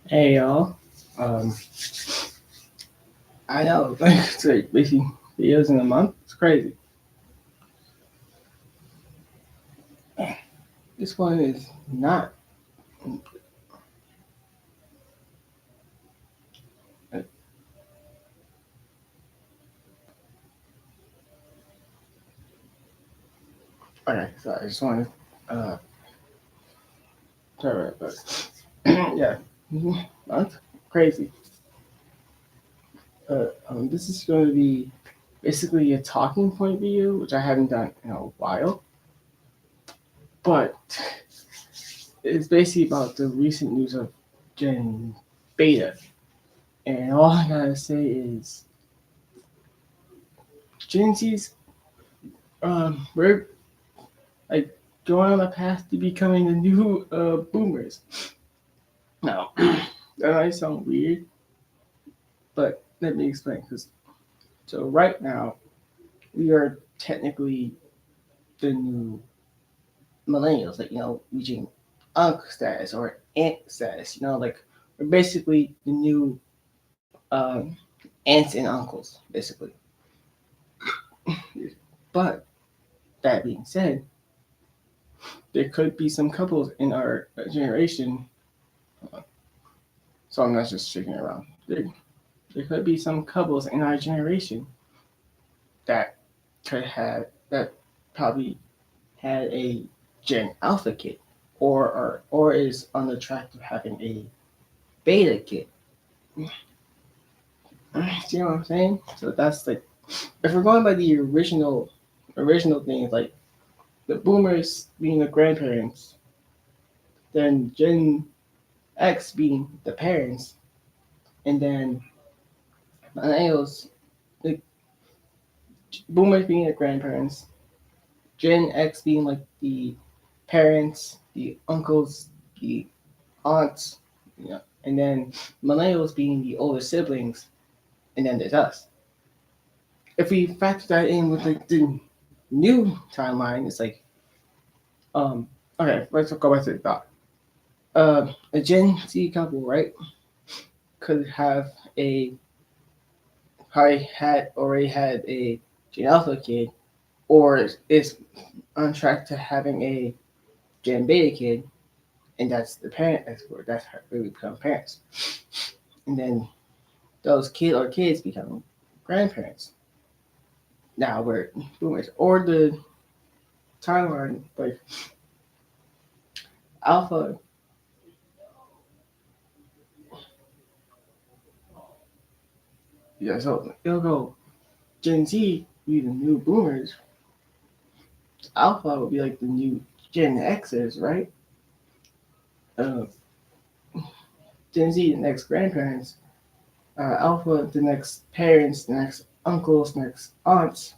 Hey y'all. Um, I know, like, it's like basically videos in a month. It's crazy. This one is not. Okay, sorry. I just wanted. Uh, sorry, but yeah, month crazy. This is going to be basically a talking point video, which I haven't done in a while, but it's basically about the recent news of Gen Beta, and all I gotta say is Gen Z's we're like going on a path to becoming the new boomers. Now, that might sound weird, but let me explain. Because so right now we are technically the new millennials, like reaching uncle status or aunt status. Like we're basically the new aunts and uncles, basically. But that being said, there could be some couples in our generation. So I'm not just shaking around. There could be some couples in our generation that could have that probably had a Gen Alpha kid, or is on the track to having a Beta kid. See what I'm saying? So that's like, if we're going by the original things, like the Boomers being the grandparents, then Gen X being the parents, and then Millennials, the Boomers being the grandparents, Gen X being like the parents, the uncles, the aunts, and then millennials being the older siblings, and then there's us. If we factor that in with like the new timeline, it's like, um, okay, let's go back to the thought. A Gen Z couple, right, could have a probably had already had a Gen Alpha kid, or is on track to having a Gen Beta kid, and that's the parent. That's how we become parents, and then those kids become grandparents. Now we're boomers, or the timeline like alpha. Yeah, so it'll go Gen Z be the new boomers. Alpha will be like the new Gen Xers, right? Uh, Gen Z the next grandparents. Alpha the next parents, the next uncles, next aunts.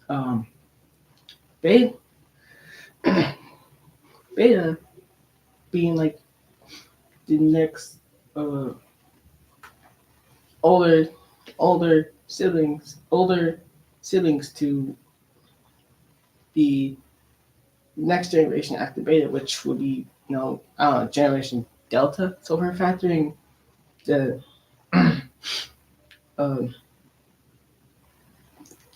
Um, beta, beta being like the next uh, older older siblings to the next generation after beta, which would be generation delta. So if we're factoring the um,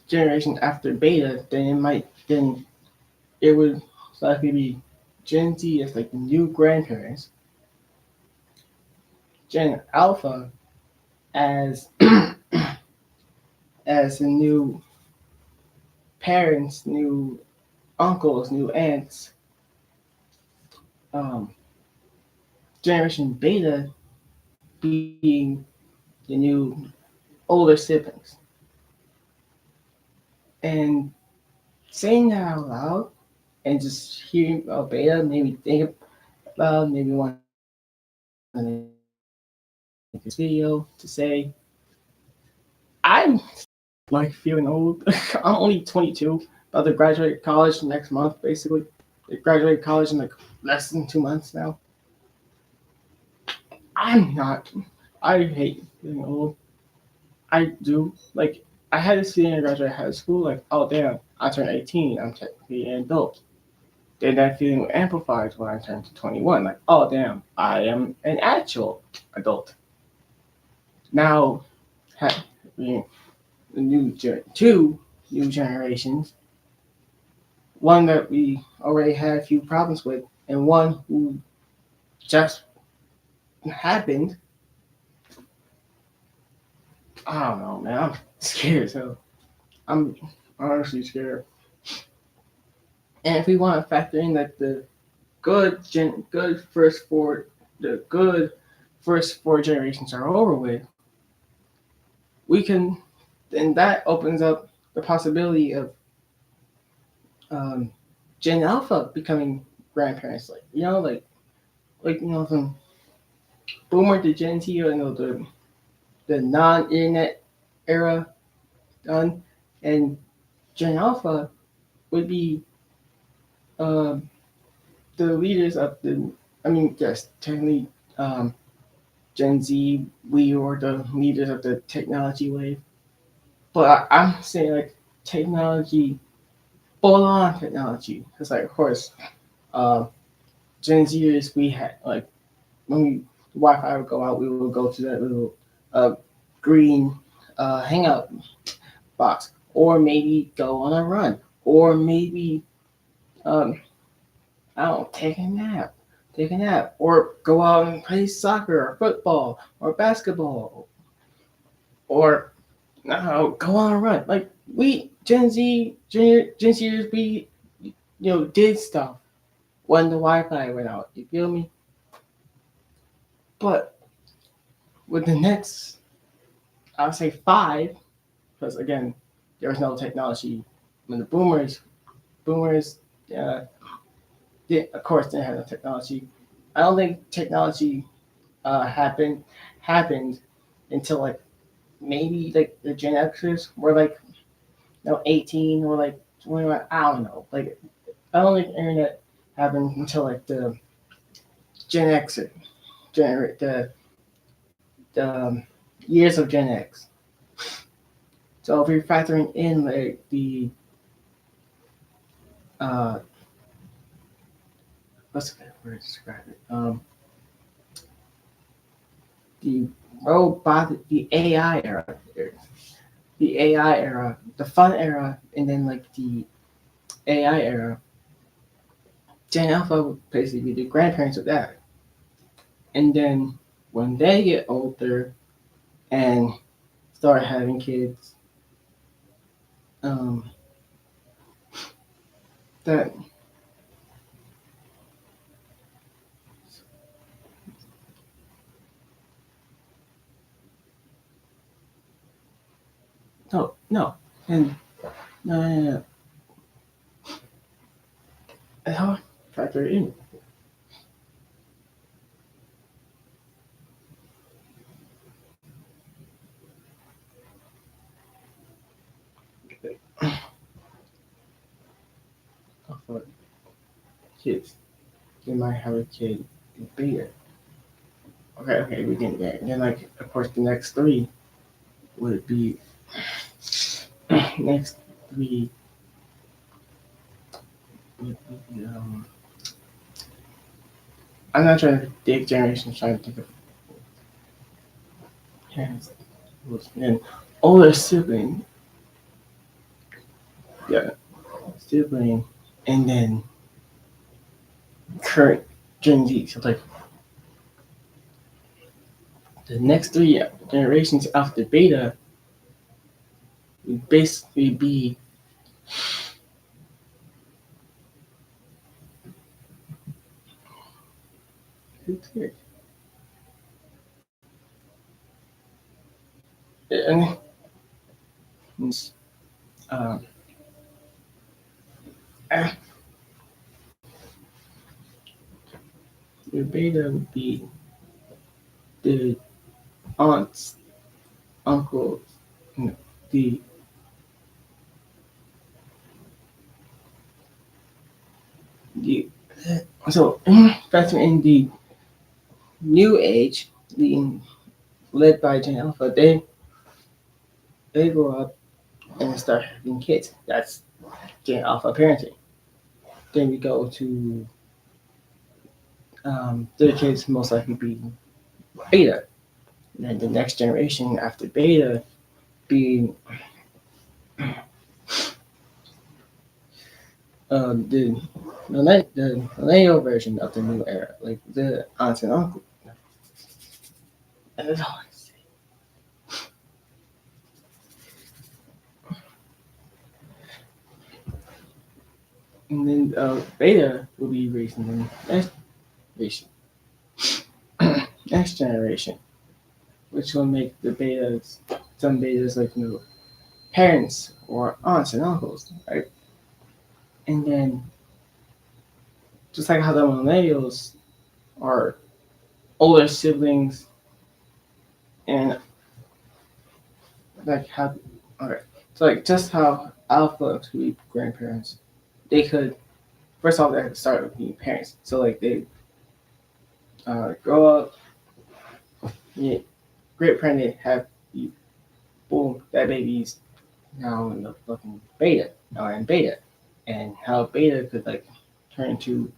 generation after beta, then it would likely be Gen Z as like the new grandparents, Gen Alpha as as the new parents, new uncles, new aunts. Um, Generation Beta being the new older siblings. And saying that out loud and just hearing about Beta made me think about, maybe want to make this video to say I'm like feeling old. I'm only 22, about to graduate college next month, basically. I graduate college in like less than 2 months now. I'm not. I hate feeling old. I do. Like, I had this feeling I graduated high school, like, oh damn, I turned 18. I'm technically an adult. then that feeling amplifies when I turn to 21. Like, oh damn, I am an actual adult. Now, having two new generations, one that we already had a few problems with, and one who just happened. I don't know, man. I'm scared. So I'm honestly scared. And if we want to factor in that the good the good first four generations are over with, we can, then that opens up the possibility of um, Gen Alpha becoming grandparents. Like from Boomer to Gen Z, the non-internet era done, and Gen Alpha would be um, the leaders of the. I mean, yes, technically, Gen Z, we were the leaders of the technology wave, but I'm saying like technology, full on technology. Because like, of course, uh, Gen Zers, we had like when the Wi-Fi would go out, we would go to that little uh, green hangout box, or maybe go on a run, or maybe um, I don't know, take a nap, or go out and play soccer or football or basketball, or go on a run. Like we Gen Zers, we did stuff when the Wi-Fi went out. You feel me? But with the next, I would say five, because again, there was no technology when the boomers, uh, of course, didn't have no technology. I don't think technology happened until like maybe like the Gen Xers were like 18 or like 21. I don't know. Like I don't think internet happened until like the Gen X, the years of Gen X. So if you're factoring in like the uh, what's the word to describe it? The the AI era, the fun era, and then like the AI era. Gen Alpha would basically be the grandparents of that. And then when they get older and start having kids, um, that no, and no. How factor it in? For kids, they might have a kid bigger. Okay, we get that. And then like of course the next three would be next three would be I'm not trying to dig generations, trying to think of parents and older sibling, yeah, sibling, and then current Gen Z. So like the next three generations after Beta would basically be who's here? And um, after Beta would be the aunts, uncles, the the so factor in the new age being led by Gen Alpha, they grow up and start having kids. That's Gen Alpha parenting. Then we go to the kids most likely be beta. And then the next generation after beta being the millennial version of the new era, like the aunts and uncles. And that's all I say. And then beta will be raising the next generation, next generation, which will make the betas, some betas like parents or aunts and uncles, right? And then just like how the millennials are older siblings and like how okay. So like just how alpha could be grandparents, they could first off they had to start with being parents. So like they grow up, get great pregnant, have you boom, that baby's now in the fucking beta. Now in beta. And how beta could like turn into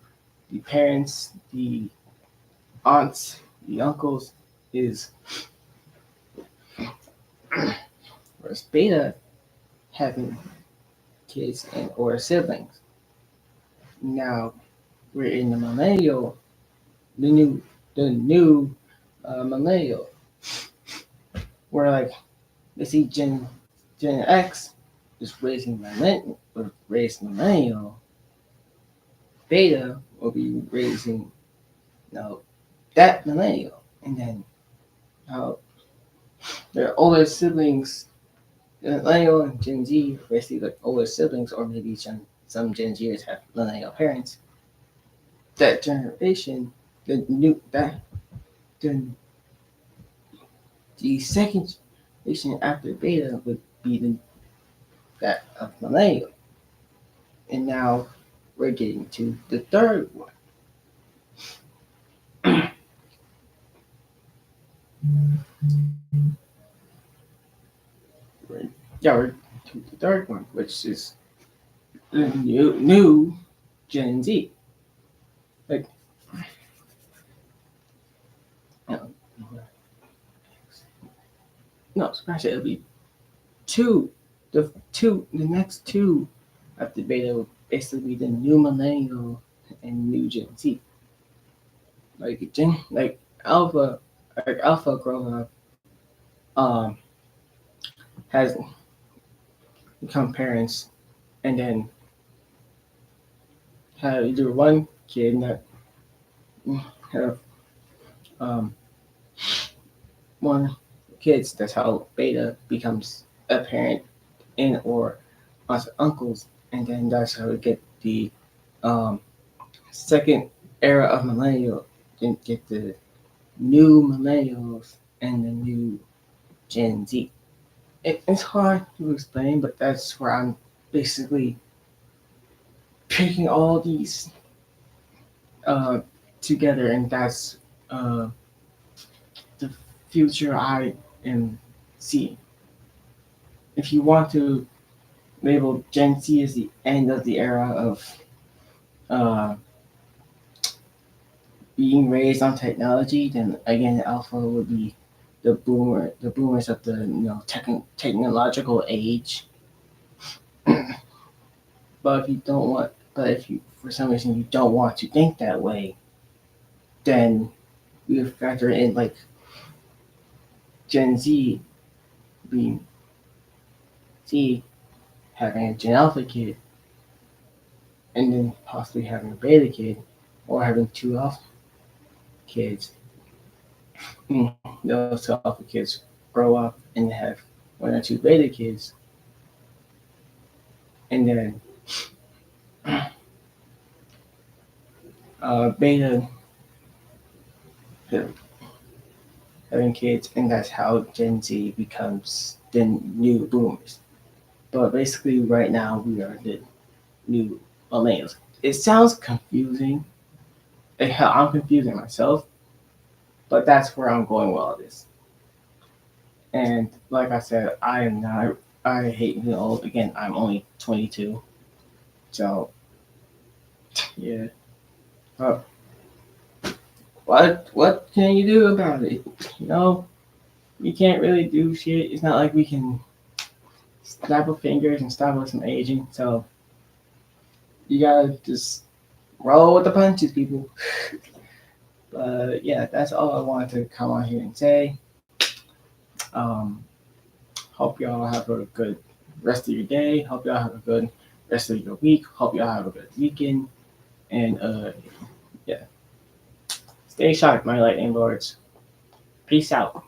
the parents, the aunts, the uncles is whereas beta having kids and or siblings. Now we're in the millennial, the new millennial, where like they see Gen X is raising millennial, beta will be raising that millennial, and then how their older siblings, millennial and Gen Z, basically like older siblings, or maybe some Gen Zers have millennial parents. That generation, the new that the the second generation after beta would be that of millennial, and now we're getting to the third one. We're, yeah, we're to the third one, which is the new Gen Z. Like, no, no, scratch it. It'll be two. The next two after beta will basically be the new millennial and new Gen Z. Like alpha growing up, um, has become parents, and then have either one kid that have um one kids. That's how beta becomes a parent and or aunts and uncles, and then that's how we get the um second era of millennial. Then get the new millennials and the new Gen Z. It's hard to explain, but that's where I'm basically picking all these uh, together, and that's uh, the future I am seeing. If you want to label Gen Z as the end of the era of uh, being raised on technology, then again, Alpha would be the boomers of the technological age. But if you for some reason you don't want to think that way, then we factor in like Gen Z being Z having a Gen Alpha kid, and then possibly having a Beta kid, or having two Alpha kids. Those two Alpha kids grow up and have one or two Beta kids, and then Beta having kids, and that's how Gen Z becomes the new boomers. But basically, right now we are the new millennials. It sounds confusing. I'm confusing myself, but that's where I'm going with all this. And like I said, I am not. I hate being old. Again, I'm only 22, so Yeah. Oh, what can you do about it? You know, we can't really do shit. It's not like we can snap our fingers and stop us from aging. So you gotta just roll with the punches, people. But yeah, that's all I wanted to come on here and say. Um, Hope y'all have a good rest of your day. Hope y'all have a good rest of your week. Hope y'all have a good weekend. And yeah, stay sharp, my lightning lords. Peace out.